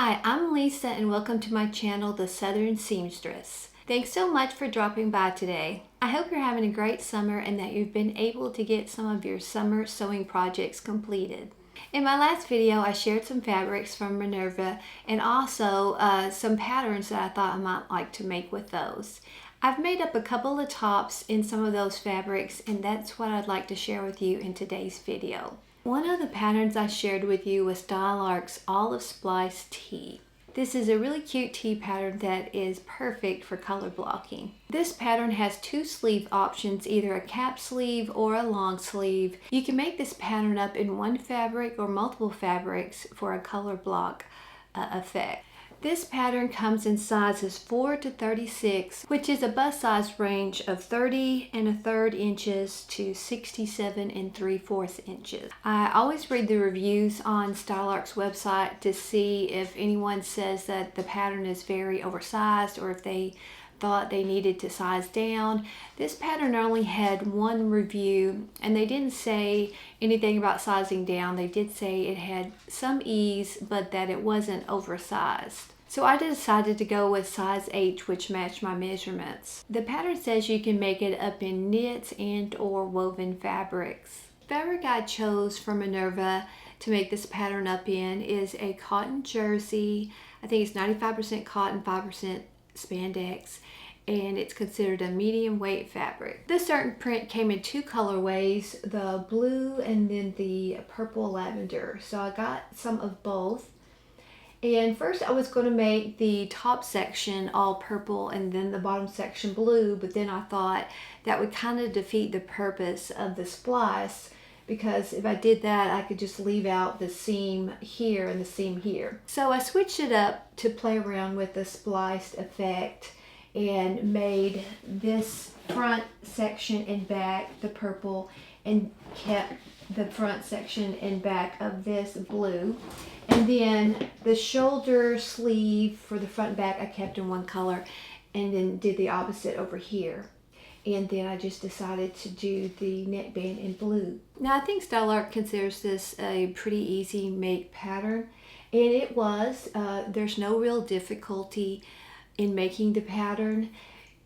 Hi, I'm Lisa and welcome to my channel, The Southern Seamstress. Thanks so much for dropping by today. I hope you're having a great summer and that you've been able to get some of your summer sewing projects completed. In my last video, I shared some fabrics from Minerva and also some patterns that I thought I might like to make with those. I've made up a couple of tops in some of those fabrics, and that's what I'd like to share with you in today's video. One of the patterns I shared with you was Stylarc's Olive Splice tee. This is a really cute tee pattern that is perfect for color blocking. This pattern has two sleeve options, either a cap sleeve or a long sleeve. You can make this pattern up in one fabric or multiple fabrics for a color block effect. This pattern comes in sizes 4 to 36, which is a bust size range of 30 1/3 inches to 67 3/4 inches. I always read the reviews on Stylarc's website to see if anyone says that the pattern is very oversized or if they thought they needed to size down. This pattern only had one review and they didn't say anything about sizing down. They did say it had some ease, but that it wasn't oversized. So I decided to go with size H, which matched my measurements. The pattern says you can make it up in knits and or woven fabrics. The fabric I chose from Minerva to make this pattern up in is a cotton jersey. I think it's 95% cotton, 5% spandex, and it's considered a medium weight fabric. This certain print came in two colorways, the blue and then the purple lavender. So I got some of both. And first I was going to make the top section all purple and then the bottom section blue, but then I thought that would kind of defeat the purpose of the splice, because if I did that I could just leave out the seam here and the seam here. So I switched it up to play around with the spliced effect and made this front section and back the purple and kept the front section and back of this blue. And then the shoulder sleeve for the front and back I kept in one color, and then did the opposite over here. And then I just decided to do the neckband in blue. Now I think Stylarc considers this a pretty easy make pattern, and it was. There's no real difficulty in making the pattern.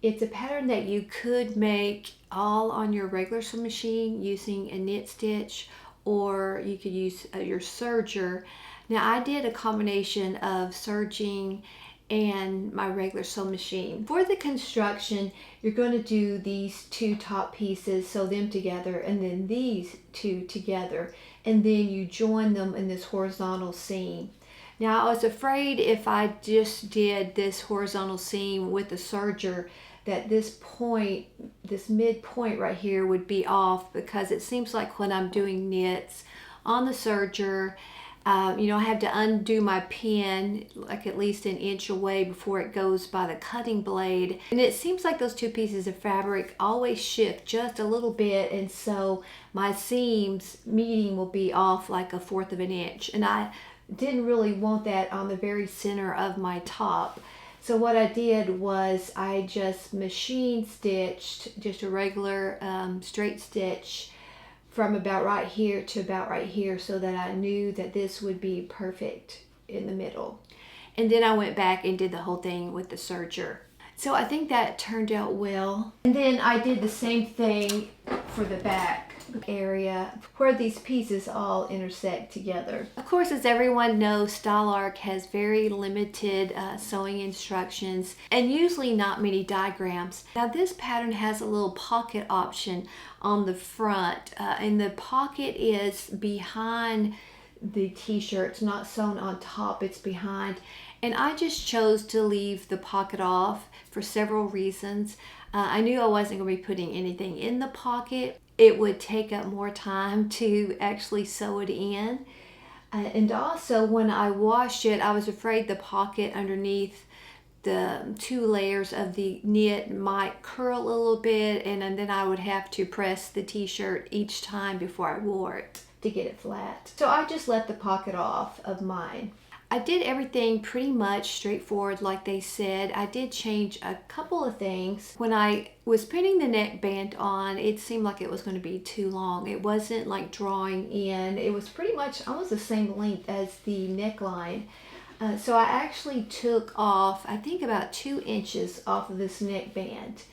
It's a pattern that you could make all on your regular sewing machine using a knit stitch, or you could use your serger. Now I did a combination of serging and my regular sewing machine. For the construction, you're going to do these two top pieces, sew them together, and then these two together, and then you join them in this horizontal seam. Now I was afraid if I just did this horizontal seam with the serger that this point, this midpoint right here would be off, because it seems like when I'm doing knits on the serger, I have to undo my pin like at least an inch away before it goes by the cutting blade. And it seems like those two pieces of fabric always shift just a little bit, and so my seams meeting will be off like 1/4 of an inch. And I didn't really want that on the very center of my top. So what I did was I just machine stitched just a regular straight stitch from about right here to about right here, so that I knew that this would be perfect in the middle. And then I went back and did the whole thing with the serger. So I think that turned out well. And then I did the same thing for the back area where these pieces all intersect together. Of course, as everyone knows, Stylarc has very limited sewing instructions and usually not many diagrams. Now this pattern has a little pocket option on the front, and the pocket is behind the t-shirt. It's not sewn on top, it's behind. And I just chose to leave the pocket off for several reasons. I knew I wasn't going to be putting anything in the pocket. It would take up more time to actually sew it in. And also when I washed it, I was afraid the pocket underneath the two layers of the knit might curl a little bit, and then I would have to press the t-shirt each time before I wore it to get it flat. So I just left the pocket off of mine. I did everything pretty much straightforward like they said. I did change a couple of things. When I was pinning the neckband on, it seemed like it was going to be too long. It wasn't like drawing in. It was pretty much almost the same length as the neckline. So I actually took off, I think about 2 inches off of this neckband.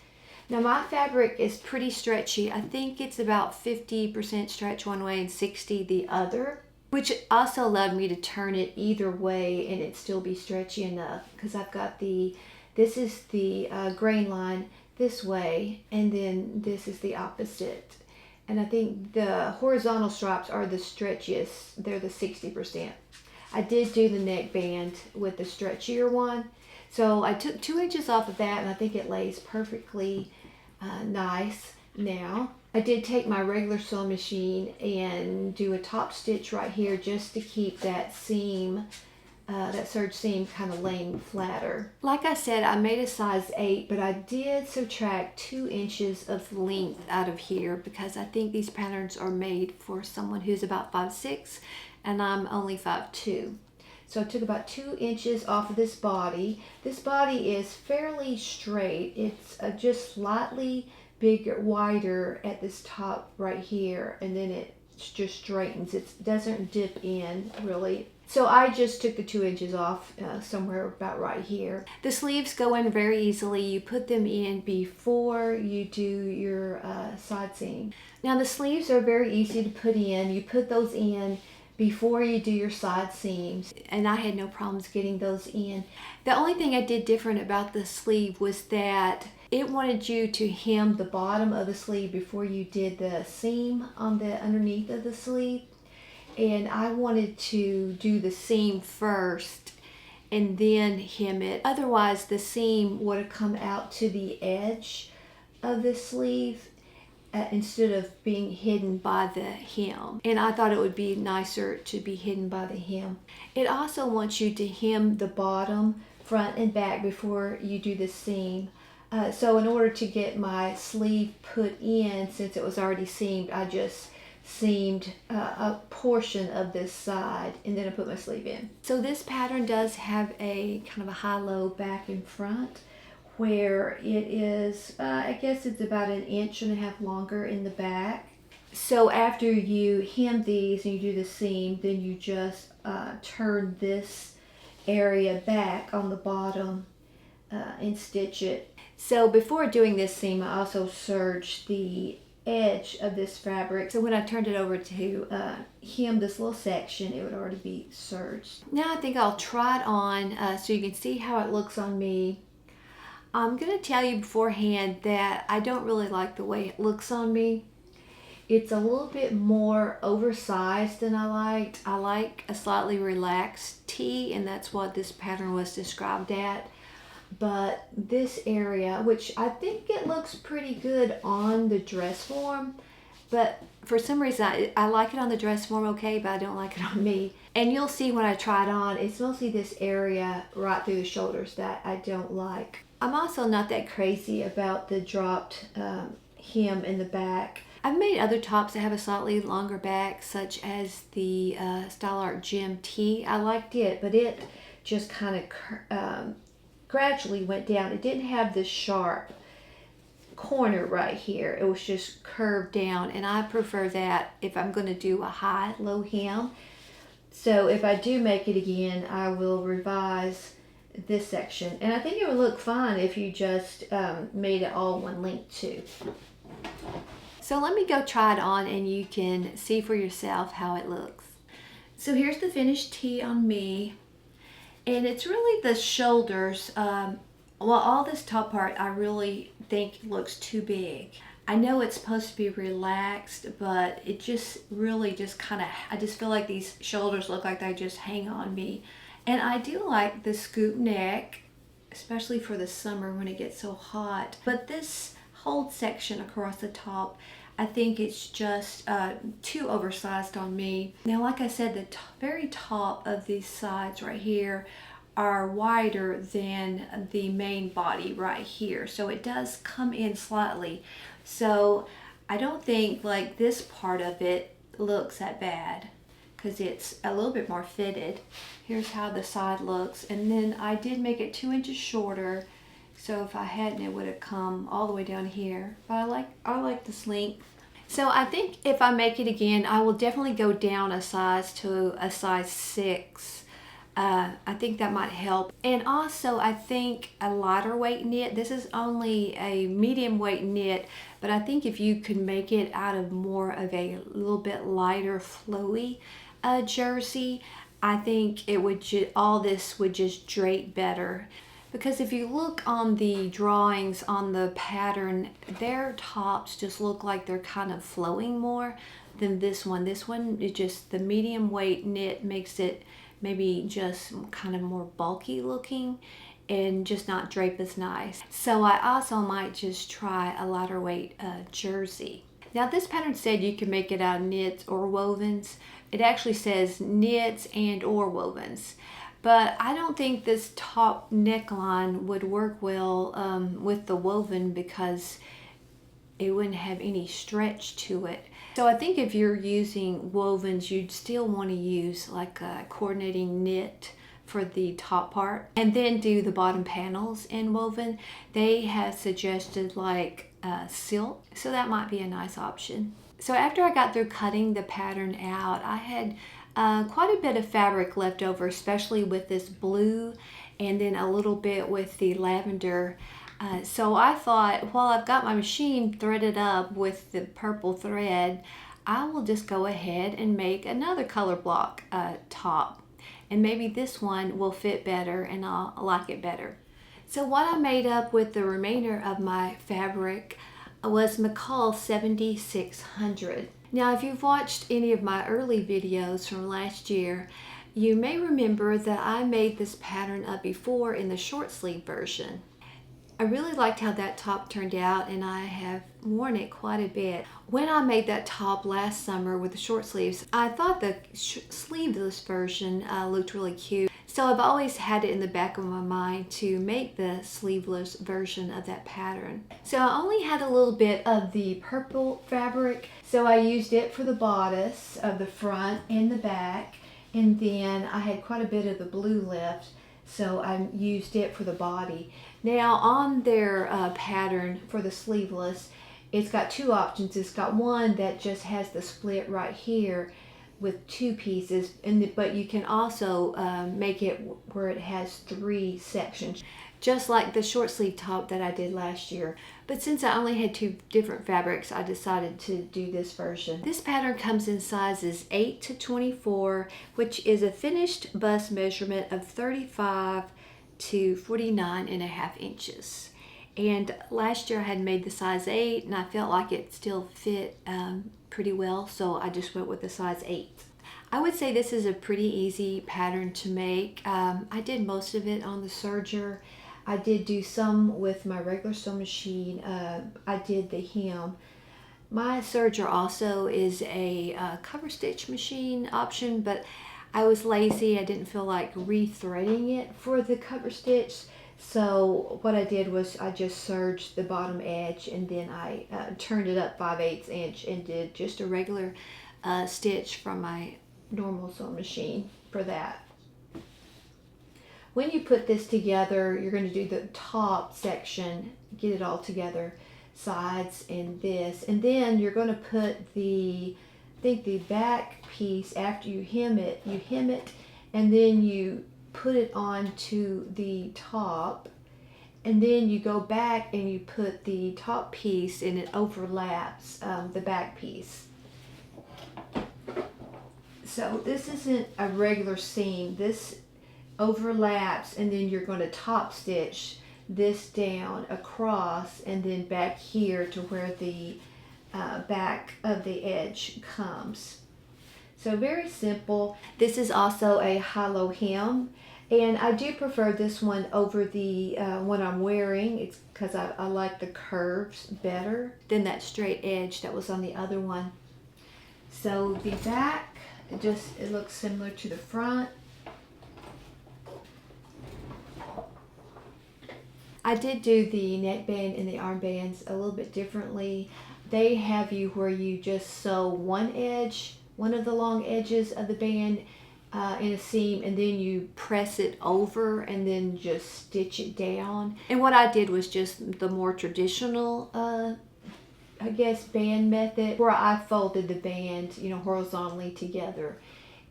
Now my fabric is pretty stretchy. I think it's about 50% stretch one way and 60 the other, which also allowed me to turn it either way and it still be stretchy enough, because I've got this is the grain line this way, and then this is the opposite. And I think the horizontal stripes are the stretchiest. They're the 60%. I did do the neckband with the stretchier one. So I took 2 inches off of that, and I think it lays perfectly nice now. I did take my regular sewing machine and do a top stitch right here just to keep that seam, that serge seam kind of laying flatter. Like I said, I made a size 8, but I did subtract 2 inches of length out of here because I think these patterns are made for someone who's about 5'6", and I'm only 5'2". So I took about 2 inches off of this body. This body is fairly straight. It's just slightly bigger, wider at this top right here, and then it just straightens. It doesn't dip in really. So I just took the 2 inches off somewhere about right here. The sleeves go in very easily. You put them in before you do your side seam. Now the sleeves are very easy to put in. You put those in before you do your side seams, and I had no problems getting those in. The only thing I did different about the sleeve was that it wanted you to hem the bottom of the sleeve before you did the seam on the underneath of the sleeve, and I wanted to do the seam first and then hem it. Otherwise the seam would have come out to the edge of the sleeve instead of being hidden by the hem. And I thought it would be nicer to be hidden by the hem. It also wants you to hem the bottom, front and back before you do the seam. So in order to get my sleeve put in, since it was already seamed, I just seamed a portion of this side and then I put my sleeve in. So this pattern does have a kind of a high-low back and front, where it is, I guess it's about 1.5 inches longer in the back. So after you hem these and you do the seam, then you just turn this area back on the bottom and stitch it. So before doing this seam, I also serged the edge of this fabric. So when I turned it over to hem this little section, it would already be serged. Now I think I'll try it on so you can see how it looks on me. I'm going to tell you beforehand that I don't really like the way it looks on me. It's a little bit more oversized than I liked. I like a slightly relaxed tee, and that's what this pattern was described at. But this area, which I think it looks pretty good on the dress form, but for some reason I like it on the dress form okay, but I don't like it on me. And you'll see when I try it on, it's mostly this area right through the shoulders that I don't like. I'm also not that crazy about the dropped hem in the back. I've made other tops that have a slightly longer back, such as the Style Art Gem tee. I liked it, but it just kind of gradually went down. It didn't have this sharp corner right here. It was just curved down, and I prefer that if I'm going to do a high-low hem. So if I do make it again, I will revise this section, and I think it would look fine if you just made it all one length too. So let me go try it on and you can see for yourself how it looks. So here's the finished tee on me, and it's really the shoulders. Well, all this top part I really think looks too big. I know it's supposed to be relaxed, but it just really just kind of, I just feel like these shoulders look like they just hang on me. And I do like the scoop neck, especially for the summer when it gets so hot. But this whole section across the top, I think it's just too oversized on me. Now, like I said, the very top of these sides right here are wider than the main body right here. So it does come in slightly. So I don't think like this part of it looks that bad, because it's a little bit more fitted. Here's how the side looks, and then I did make it 2 inches shorter, so if I hadn't, it would have come all the way down here. But I like this length. So I think if I make it again, I will definitely go down a size to a size 6, I think that might help. And also I think a lighter weight knit, this is only a medium weight knit, but I think if you could make it out of more of a little bit lighter flowy jersey, I think it would all this would just drape better. Because if you look on the drawings on the pattern, their tops just look like they're kind of flowing more than this one. This one is just the medium weight knit makes it maybe just kind of more bulky looking and just not drape as nice. So I also might just try a lighter weight jersey. Now this pattern said you can make it out of knits or wovens. It actually says knits and or wovens. But I don't think this top neckline would work well with the woven because it wouldn't have any stretch to it. So I think if you're using wovens, you'd still want to use like a coordinating knit for the top part and then do the bottom panels in woven. They have suggested like silk, so that might be a nice option. So after I got through cutting the pattern out, I had quite a bit of fabric left over, especially with this blue and then a little bit with the lavender. So I thought, while I've got my machine threaded up with the purple thread, I will just go ahead and make another color block top. And maybe this one will fit better and I'll like it better. So what I made up with the remainder of my fabric was McCalls 7600. Now, if you've watched any of my early videos from last year, you may remember that I made this pattern up before in the short sleeve version. I really liked how that top turned out and I have worn it quite a bit. When I made that top last summer with the short sleeves, I thought the sleeveless version looked really cute. So I've always had it in the back of my mind to make the sleeveless version of that pattern. So I only had a little bit of the purple fabric, so I used it for the bodice of the front and the back, and then I had quite a bit of the blue left, so I used it for the body. Now on their pattern for the sleeveless, it's got two options. It's got one that just has the split right here with two pieces, but you can also make it where it has three sections, just like the short sleeve top that I did last year. But since I only had two different fabrics, I decided to do this version. This pattern comes in sizes 8 to 24, which is a finished bust measurement of 35 to 49.5 inches. And last year I had made the size 8 and I felt like it still fit pretty well, so I just went with the size 8. I would say this is a pretty easy pattern to make. I did most of it on the serger. I did do some with my regular sewing machine. I did the hem. My serger also is a cover stitch machine option, but I was lazy. I didn't feel like re-threading it for the cover stitch. So what I did was I just serged the bottom edge and then I turned it up 5/8 inch and did just a regular stitch from my normal sewing machine for that. When you put this together, you're going to do the top section, get it all together, sides and this, and then you're going to put the back piece after you hem it, and then you put it onto the top, and then you go back and you put the top piece and it overlaps the back piece. So this isn't a regular seam. This overlaps and then you're going to top stitch this down across and then back here to where the back of the edge comes. So very simple. This is also a high-low hem, and I do prefer this one over the one I'm wearing. It's because I like the curves better than that straight edge that was on the other one. So the back, it looks similar to the front. I did do the neckband and the armbands a little bit differently. They have you where you just sew one edge, one of the long edges of the band in a seam, and then you press it over and then just stitch it down. And what I did was just the more traditional, I guess, band method, where I folded the band, horizontally together.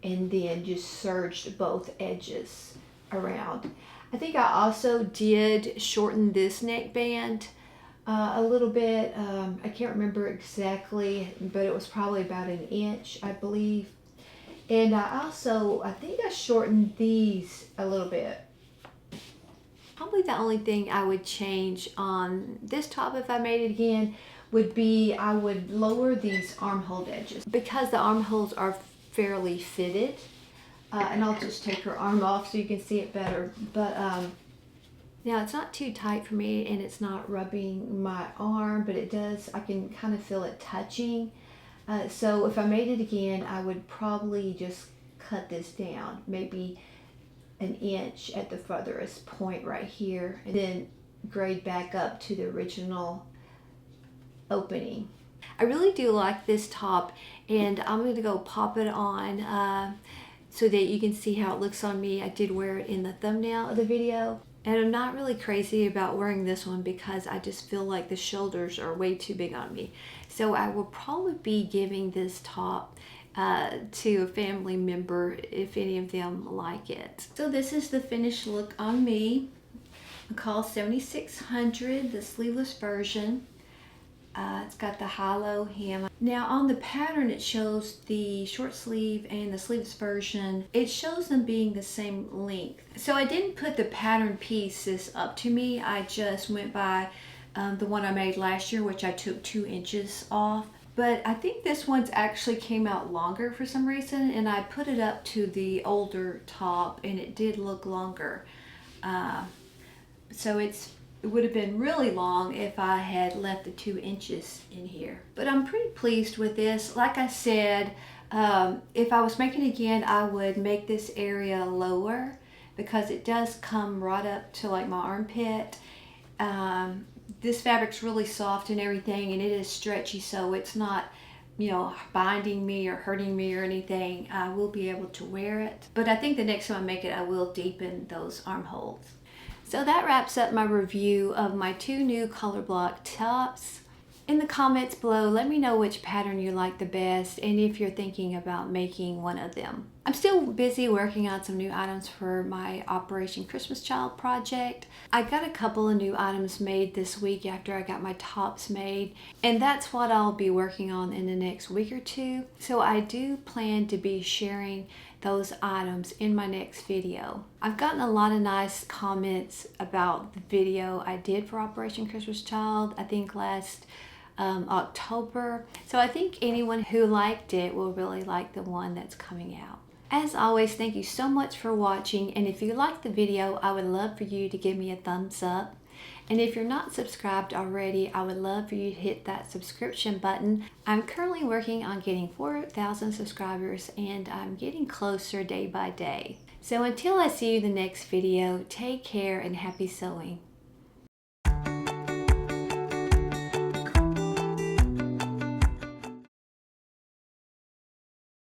and then just serged both edges around. I think I also did shorten this neckband a little bit. I can't remember exactly, but it was probably about an inch, I believe. And I think I shortened these a little bit. Probably the only thing I would change on this top if I made it again would be I would lower these armhole edges because the armholes are fairly fitted. And I'll just take her arm off so you can see it better. But now it's not too tight for me and it's not rubbing my arm, but it does, I can kind of feel it touching. So if I made it again, I would probably just cut this down, maybe an inch at the furthest point right here, and then grade back up to the original opening. I really do like this top, and I'm going to go pop it on so that you can see how it looks on me. I did wear it in the thumbnail of the video, and I'm not really crazy about wearing this one because I just feel like the shoulders are way too big on me. So I will probably be giving this top to a family member if any of them like it. So this is the finished look on me. McCalls 7600, the sleeveless version. It's got the high-low hem. Now on the pattern it shows the short sleeve and the sleeveless version. It shows them being the same length. So I didn't put the pattern pieces up to me. I just went by the one I made last year, which I took 2 inches off. But I think this one's actually came out longer for some reason, and I put it up to the older top and it did look longer. So it would have been really long if I had left the 2 inches in here. But I'm pretty pleased with this. Like I said, if I was making it again, I would make this area lower because it does come right up to like my armpit. This fabric's really soft and everything, and it is stretchy, so it's not, you know, binding me or hurting me or anything. I will be able to wear it. But I think the next time I make it, I will deepen those armholes. So that wraps up my review of my 2 new Colorblock tops. In the comments below, let me know which pattern you like the best and if you're thinking about making one of them. I'm still busy working on some new items for my Operation Christmas Child project. I got a couple of new items made this week after I got my tops made, and that's what I'll be working on in the next week or 2. So I do plan to be sharing those items in my next video. I've gotten a lot of nice comments about the video I did for Operation Christmas Child, I think last October. So I think anyone who liked it will really like the one that's coming out. As always, thank you so much for watching, and if you liked the video, I would love for you to give me a thumbs up. And if you're not subscribed already, I would love for you to hit that subscription button. I'm currently working on getting 4,000 subscribers, and I'm getting closer day by day. So until I see you in the next video, take care and happy sewing.